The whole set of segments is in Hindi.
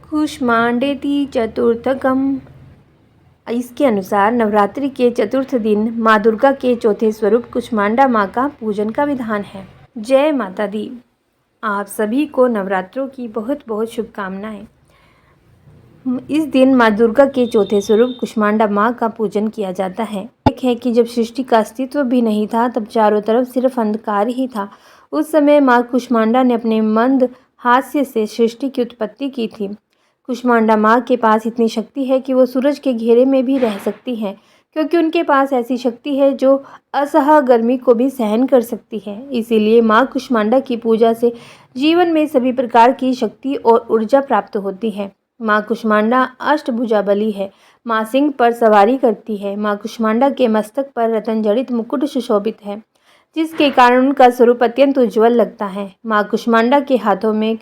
कूष्मांडेति चतुर्थकम्। इसके अनुसार नवरात्रि के चतुर्थ दिन माँ दुर्गा के चौथे स्वरूप कुष्मांडा माँ का पूजन का विधान है। जय माता दी। आप सभी को नवरात्रों की बहुत बहुत शुभकामनाएं। इस दिन माँ दुर्गा के चौथे स्वरूप कुष्मांडा माँ का पूजन किया जाता है। एक है कि जब सृष्टि का अस्तित्व भी नहीं था, तब चारों तरफ सिर्फ अंधकार ही था। उस समय माँ कुष्मांडा ने अपने मंद हास्य से सृष्टि की उत्पत्ति की थी। कुष्मांडा माँ के पास इतनी शक्ति है कि वो सूरज के घेरे में भी रह सकती हैं, क्योंकि उनके पास ऐसी शक्ति है जो असह्य गर्मी को भी सहन कर सकती है। इसीलिए माँ कुष्मांडा की पूजा से जीवन में सभी प्रकार की शक्ति और ऊर्जा प्राप्त होती है। माँ कुष्मांडा अष्टभुजा बली है। माँ सिंह पर सवारी करती है। माँ कुष्मांडा के मस्तक पर रतन जड़ित मुकुट सुशोभित है, जिसके कारण उनका स्वरूप अत्यंत उज्ज्वल लगता है। माँ कुष्मांडा के हाथों में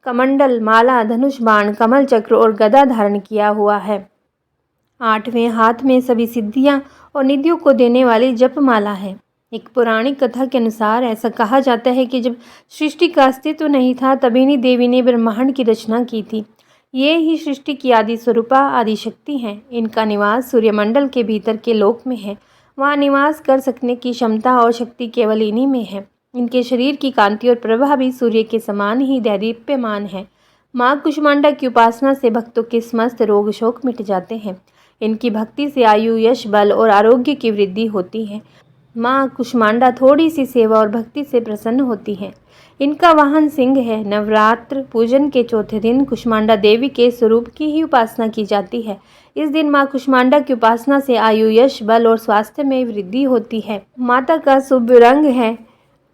कमंडल, माला, धनुष बाण, कमल चक्र और गदा धारण किया हुआ है। 8वें हाथ में सभी सिद्धियां और निधियों को देने वाली जपमाला है। एक पौराणिक कथा के अनुसार ऐसा कहा जाता है कि जब सृष्टि का अस्तित्व नहीं था, तब इन्हीं देवी ने ब्रह्मांड की रचना की थी। ये ही सृष्टि की आदि स्वरूपा आदि शक्ति हैं। इनका निवास सूर्यमंडल के भीतर के लोक में है। वहाँ निवास कर सकने की क्षमता और शक्ति केवल इन्हीं में है। इनके शरीर की कांति और प्रभा भी सूर्य के समान ही दैदीप्यमान है। माँ कुष्मांडा की उपासना से भक्तों के समस्त रोग शोक मिट जाते हैं। इनकी भक्ति से आयु, यश, बल और आरोग्य की वृद्धि होती है। माँ कुष्मांडा थोड़ी सी सेवा और भक्ति से प्रसन्न होती हैं। इनका वाहन सिंह है। नवरात्र पूजन के चौथे दिन कुष्मांडा देवी के स्वरूप की ही उपासना की जाती है। इस दिन माँ कुष्मांडा की उपासना से आयु, यश, बल और स्वास्थ्य में वृद्धि होती है। माता का शुभ रंग है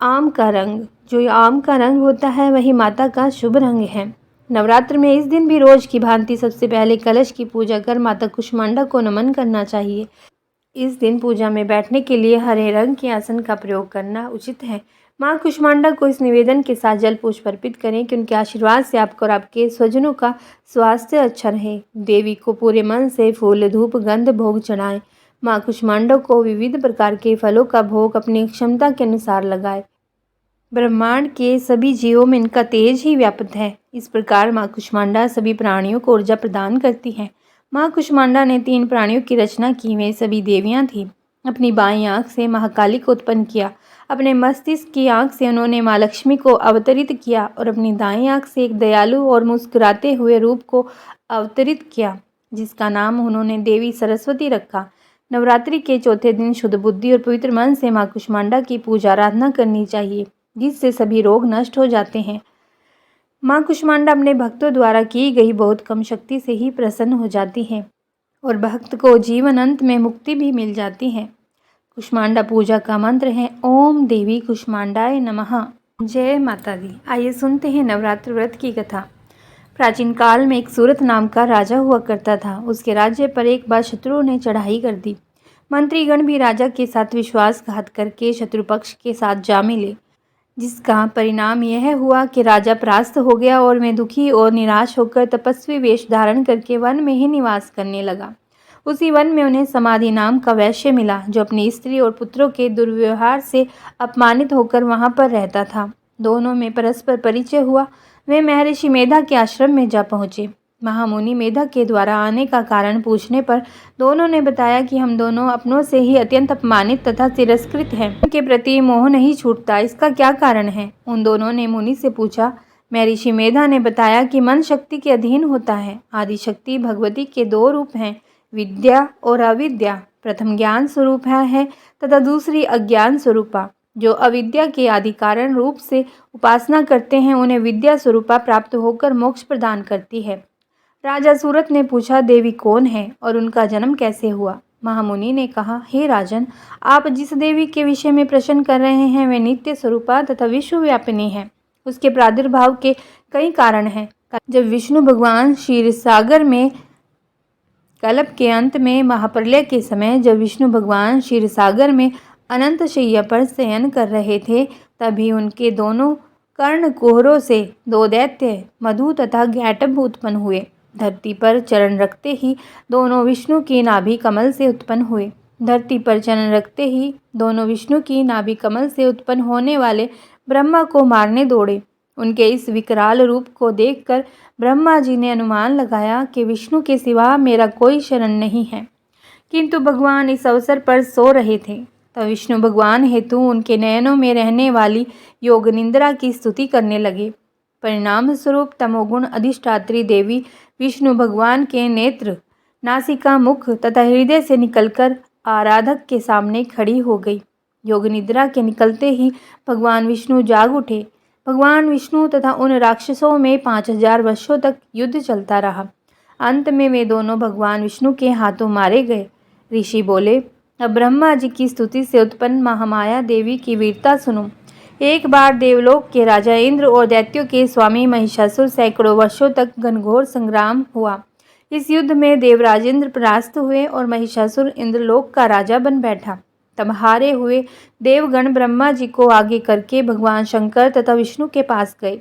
आम का रंग। जो आम का रंग होता है वही माता का शुभ रंग है। नवरात्र में इस दिन भी रोज की भांति सबसे पहले कलश की पूजा कर माता कुष्मांडा को नमन करना चाहिए। इस दिन पूजा में बैठने के लिए हरे रंग के आसन का प्रयोग करना उचित है। माँ कुष्मांडा को इस निवेदन के साथ जल पुष्प अर्पित करें कि उनके आशीर्वाद से आपको और आपके स्वजनों का स्वास्थ्य अच्छा रहे। देवी को पूरे मन से फूल, धूप, गंध भोग चढ़ाएं। माँ कुष्मांडा को विविध प्रकार के फलों का भोग अपनी क्षमता के अनुसार लगाएं। ब्रह्मांड के सभी जीवों में इनका तेज ही व्याप्त है। इस प्रकार माँ कुष्मांडा सभी प्राणियों को ऊर्जा प्रदान करती है। माँ कुष्मांडा ने 3 प्राणियों की रचना की। वे सभी देवियाँ थीं। अपनी बाईं आंख से महाकाली को उत्पन्न किया। अपने मस्तिष्क की आंख से उन्होंने माँ लक्ष्मी को अवतरित किया और अपनी दाईं आंख से एक दयालु और मुस्कुराते हुए रूप को अवतरित किया, जिसका नाम उन्होंने देवी सरस्वती रखा। नवरात्रि के चौथे दिन शुद्ध बुद्धि और पवित्र मन से माँ कुष्मांडा की पूजा आराधना करनी चाहिए, जिससे सभी रोग नष्ट हो जाते हैं। माँ कुष्मांडा अपने भक्तों द्वारा की गई बहुत कम शक्ति से ही प्रसन्न हो जाती है और भक्त को जीवन अंत में मुक्ति भी मिल जाती है। कुष्मांडा पूजा का मंत्र है ओम देवी कुष्मांडाय नमः। जय माता दी। आइए सुनते हैं नवरात्र व्रत की कथा। प्राचीन काल में एक सूरत नाम का राजा हुआ करता था। उसके राज्य पर एक बार शत्रुओं ने चढ़ाई कर दी। मंत्रीगण भी राजा के साथ विश्वासघात करके शत्रु पक्ष के साथ जा मिले, जिसका परिणाम यह हुआ कि राजा परास्त हो गया और मैं दुखी और निराश होकर तपस्वी वेश धारण करके वन में ही निवास करने लगा। उसी वन में उन्हें समाधि नाम का वैश्य मिला, जो अपनी स्त्री और पुत्रों के दुर्व्यवहार से अपमानित होकर वहां पर रहता था। दोनों में परस्पर परिचय हुआ। वे महर्षि मेधा के आश्रम में जा पहुँचे। महामुनि मेधा के द्वारा आने का कारण पूछने पर दोनों ने बताया कि हम दोनों अपनों से ही अत्यंत अपमानित तथा तिरस्कृत हैं। उनके प्रति मोह नहीं छूटता, इसका क्या कारण है? उन दोनों ने मुनि से पूछा। महर्षि मेधा ने बताया कि मन शक्ति के अधीन होता है। आदि शक्ति भगवती के 2 रूप हैं, विद्या और अविद्या। प्रथम ज्ञान स्वरूप है तथा दूसरी अज्ञान स्वरूपा। जो अविद्या के आदि कारण रूप से उपासना करते हैं, उन्हें विद्या स्वरूपा प्राप्त होकर मोक्ष प्रदान करती है। राजा सूरत ने पूछा, देवी कौन है और उनका जन्म कैसे हुआ? महामुनि ने कहा, हे राजन, आप जिस देवी के विषय में प्रश्न कर रहे हैं, वे नित्य स्वरूपा तथा विश्वव्यापिनी है। उसके प्रादुर्भाव के कई कारण हैं। जब विष्णु भगवान क्षीर सागर में कल्प के अंत में महाप्रलय के समय जब विष्णु भगवान क्षीर सागर में अनंत शैया पर शयन कर रहे थे, तभी उनके दोनों कर्णकुहरों से 2 दैत्य मधु तथा गैटभ उत्पन्न हुए। धरती पर चरण रखते ही दोनों विष्णु की नाभि कमल से उत्पन्न हुए। धरती पर चरण रखते ही दोनों विष्णु की नाभि कमल से उत्पन्न होने वाले ब्रह्मा को मारने दौड़े। उनके इस विकराल रूप को देखकर ब्रह्मा जी ने अनुमान लगाया कि विष्णु के सिवा मेरा कोई शरण नहीं है। किंतु भगवान इस अवसर पर सो रहे थे। तब विष्णु भगवान हेतु उनके नयनों में रहने वाली योग निंद्रा की स्तुति करने लगे। परिणाम स्वरूप तमोगुण अधिष्ठात्री देवी विष्णु भगवान के नेत्र, नासिका, मुख तथा हृदय से निकलकर आराधक के सामने खड़ी हो गई। योग निद्रा के निकलते ही भगवान विष्णु जाग उठे। भगवान विष्णु तथा उन राक्षसों में 5000 वर्षों तक युद्ध चलता रहा। अंत में वे दोनों भगवान विष्णु के हाथों मारे गए। ऋषि बोले, अब ब्रह्मा जी की स्तुति से उत्पन्न महामाया देवी की वीरता सुनो। एक बार देवलोक के राजा इंद्र और दैत्यों के स्वामी महिषासुर सैकड़ों वर्षों तक घनघोर संग्राम हुआ। इस युद्ध में देवराज इंद्र परास्त हुए और महिषासुर इंद्रलोक का राजा बन बैठा। तब हारे हुए देवगण ब्रह्मा जी को आगे करके भगवान शंकर तथा विष्णु के पास गए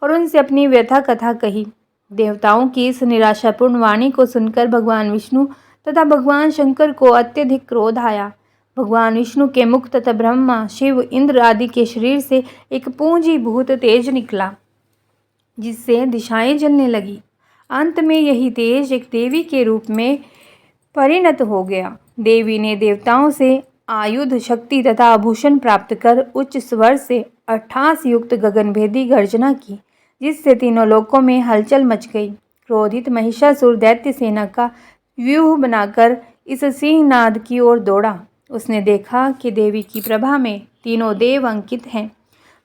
और उनसे अपनी व्यथा कथा कही। देवताओं की इस निराशापूर्ण वाणी को सुनकर भगवान विष्णु तथा भगवान शंकर को अत्यधिक क्रोध आया। भगवान विष्णु के मुख तथा ब्रह्मा, शिव, इंद्र आदि के शरीर से एक पूंजीभूत तेज निकला, जिससे दिशाएं जलने लगी। अंत में यही तेज एक देवी के रूप में परिणत हो गया। देवी ने देवताओं से आयुध, शक्ति तथा आभूषण प्राप्त कर उच्च स्वर से 88 युक्त गगनभेदी गर्जना की, जिससे तीनों लोकों में हलचल मच गई। क्रोधित महिषासुर दैत्य सेना का व्यूह बनाकर इस सिंहनाद की ओर दौड़ा। उसने देखा कि देवी की प्रभा में तीनों देव अंकित हैं।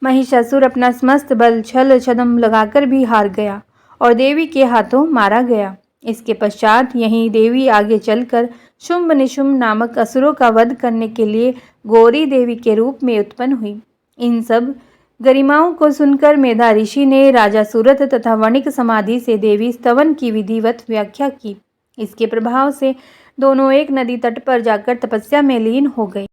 महिषासुर अपना समस्त बल छल छद्म लगाकर भी हार गया और देवी के हाथों मारा गया। इसके पश्चात यही देवी आगे चलकर शुंभ निशुंभ नामक असुरों का वध करने के लिए गौरी देवी के रूप में उत्पन्न हुई। इन सब गरिमाओं को सुनकर मेधा ऋषि ने राजा सूरत तथा वणिक समाधि से देवी स्तवन की विधिवत व्याख्या की। इसके प्रभाव से दोनों एक नदी तट पर जाकर तपस्या में लीन हो गए।